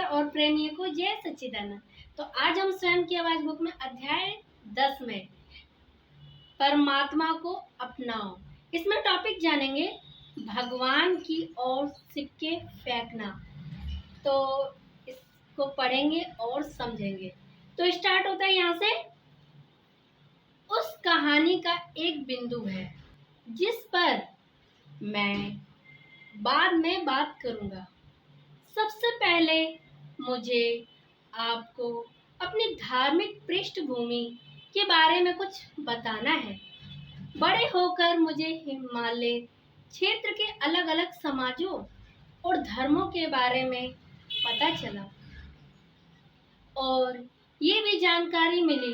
और प्रेमियों को जय सच्चिदानंद। तो आज हम स्वयं की आवाज बुक में अध्याय 10 में परमात्मा को अपनाओ, इसमें टॉपिक जानेंगे भगवान की ओर सिक्के फेंकना। तो इसको पढ़ेंगे और समझेंगे। तो स्टार्ट होता है यहाँ से। उस कहानी का एक बिंदु है जिस पर मैं बाद में बात करूंगा। सबसे पहले मुझे आपको अपनी धार्मिक पृष्ठभूमि के बारे में कुछ बताना है। बड़े होकर मुझे हिमालय क्षेत्र के अलग अलग समाजों और धर्मों के बारे में पता चला और ये भी जानकारी मिली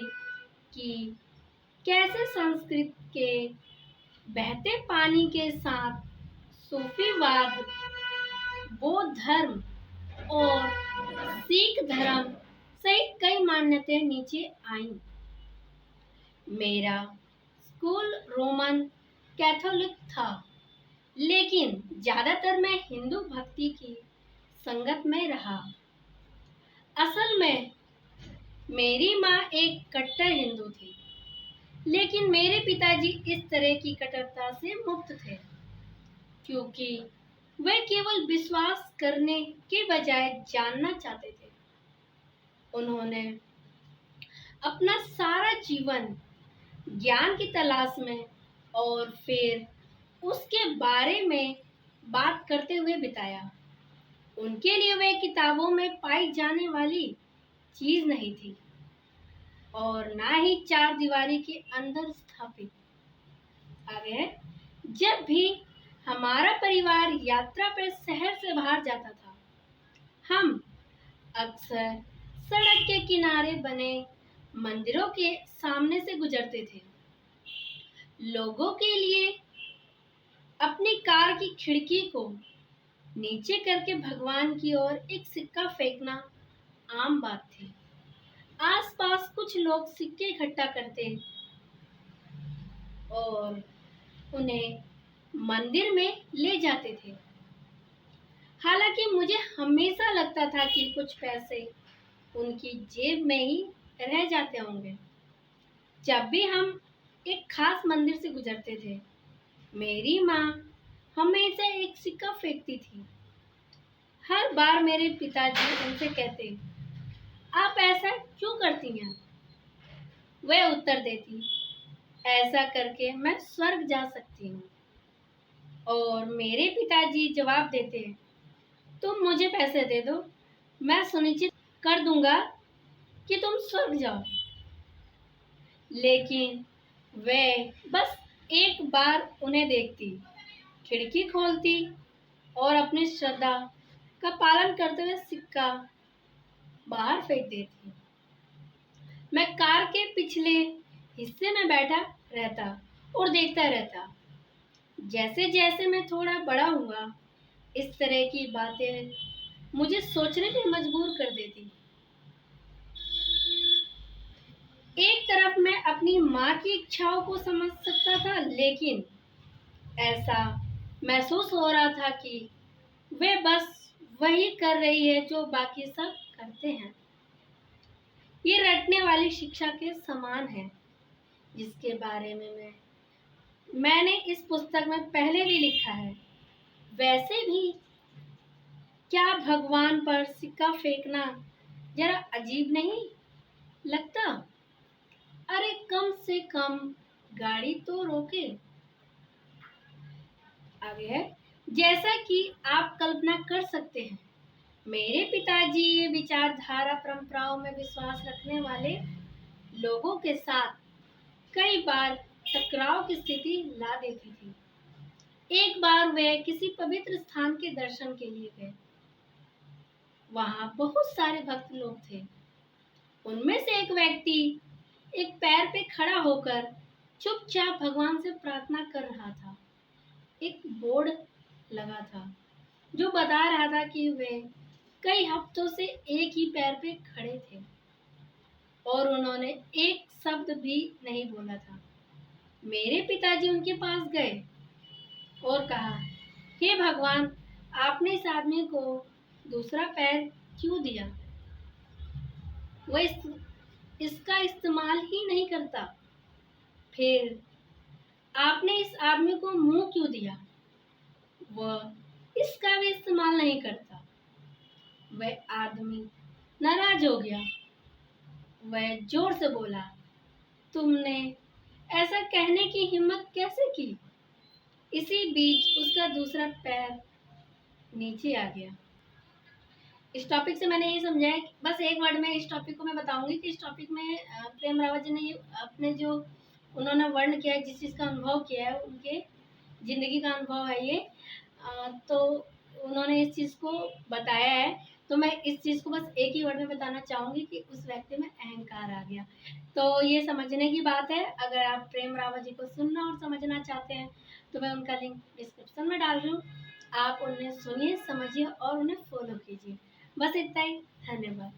कि कैसे संस्कृत के बहते पानी के साथ सूफीवाद, बौद्ध धर्म और सिख धर्म सहित कई मान्यताएं नीचे आईं। मेरा स्कूल रोमन कैथोलिक था, लेकिन ज्यादातर मैं हिंदू भक्ति की संगत में रहा। असल में मेरी माँ एक कट्टर हिंदू थी, लेकिन मेरे पिताजी इस तरह की कट्टरता से मुक्त थे, क्योंकि वे केवल विश्वास करने के बजाय जानना चाहते थे। उन्होंने अपना सारा जीवन ज्ञान की तलाश में और फिर उसके बारे में बात करते हुए बिताया। उनके लिए वे किताबों में पाई जाने वाली चीज नहीं थी और ना ही चार दीवारी के अंदर स्थापित। आगे, जब भी हमारा परिवार यात्रा पर शहर से बाहर जाता था, हम अक्सर सड़क के किनारे बने मंदिरों के सामने से गुजरते थे। लोगों के लिए अपनी कार की खिड़की को नीचे करके भगवान की ओर एक सिक्का फेंकना आम बात थी। आसपास कुछ लोग सिक्के इकट्ठा करते और उन्हें मंदिर में ले जाते थे। हालांकि मुझे हमेशा लगता था कि कुछ पैसे उनकी जेब में ही रह जाते होंगे। जब भी हम एक खास मंदिर से गुजरते थे, मेरी माँ हमेशा एक सिक्का फेंकती थी। हर बार मेरे पिताजी उनसे कहते, आप ऐसा क्यों करती हैं? वह उत्तर देती, ऐसा करके मैं स्वर्ग जा सकती हूँ। और मेरे पिताजी जवाब देते, तुम मुझे पैसे दे दो, मैं सुनिश्चित कर दूंगा कि तुम स्वर्ग जाओ। लेकिन वे बस एक बार उन्हें देखती, खिड़की खोलती और अपनी श्रद्धा का पालन करते हुए सिक्का बाहर फेंक देती। मैं कार के पिछले हिस्से में बैठा रहता और देखता रहता। जैसे जैसे मैं थोड़ा बड़ा हुआ, इस तरह की बातें मुझे सोचने पे मजबूर कर देती। एक तरफ मैं अपनी माँ की इच्छाओं को समझ सकता था, लेकिन ऐसा महसूस हो रहा था कि वे बस वही कर रही है जो बाकी सब करते हैं। ये रटने वाली शिक्षा के समान है, जिसके बारे में मैंने इस पुस्तक में पहले भी लिखा है। वैसे भी क्या भगवान पर सिक्का फेंकना जरा अजीब नहीं लगता? अरे कम से कम गाड़ी तो रोके। आगे है, जैसा कि आप कल्पना कर सकते हैं, मेरे पिताजी ये विचारधारा परंपराओं में विश्वास रखने वाले लोगों के साथ कई बार टकराव की स्थिति ला देती थी। एक बार वे किसी पवित्र स्थान के दर्शन के लिए गए। वहां बहुत सारे भक्त लोग थे। उनमें से एक व्यक्ति एक पैर पे खड़ा होकर चुपचाप भगवान से प्रार्थना कर रहा था। एक बोर्ड लगा था जो बता रहा था कि वे कई हफ्तों से एक ही पैर पे खड़े थे और उन्होंने एक शब्द भी नहीं बोला था। मेरे पिताजी उनके पास गए और कहा, हे भगवान, आपने इस आदमी को दूसरा पैर क्यों दिया? वह इसका इस्तेमाल ही नहीं करता। फिर आपने इस आदमी को मुंह क्यों दिया? वह इसका भी इस्तेमाल नहीं करता। वह आदमी नाराज हो गया। वह जोर से बोला, तुमने ऐसा कहने की हिम्मत कैसे की? इसी बीच उसका दूसरा पैर नीचे आ गया। इस टॉपिक से मैंने ये समझा है कि बस एक वर्ड में इस टॉपिक को मैं बताऊंगी कि इस टॉपिक में प्रेम रावत जी ने ये अपने जो उन्होंने वर्ण किया है, जिस चीज़ का अनुभव किया है, उनके जिंदगी का अनुभव है ये। तो उन्होंने इस चीज़ को बताया है। तो मैं इस चीज़ को बस एक ही वर्ड में बताना चाहूँगी कि उस व्यक्ति में अहंकार आ गया। तो ये समझने की बात है। अगर आप प्रेम रावत जी को सुनना और समझना चाहते हैं तो मैं उनका लिंक डिस्क्रिप्शन में डाल रही हूँ। आप उन्हें सुनिए, समझिए और उन्हें फॉलो कीजिए। बस इतना ही। धन्यवाद।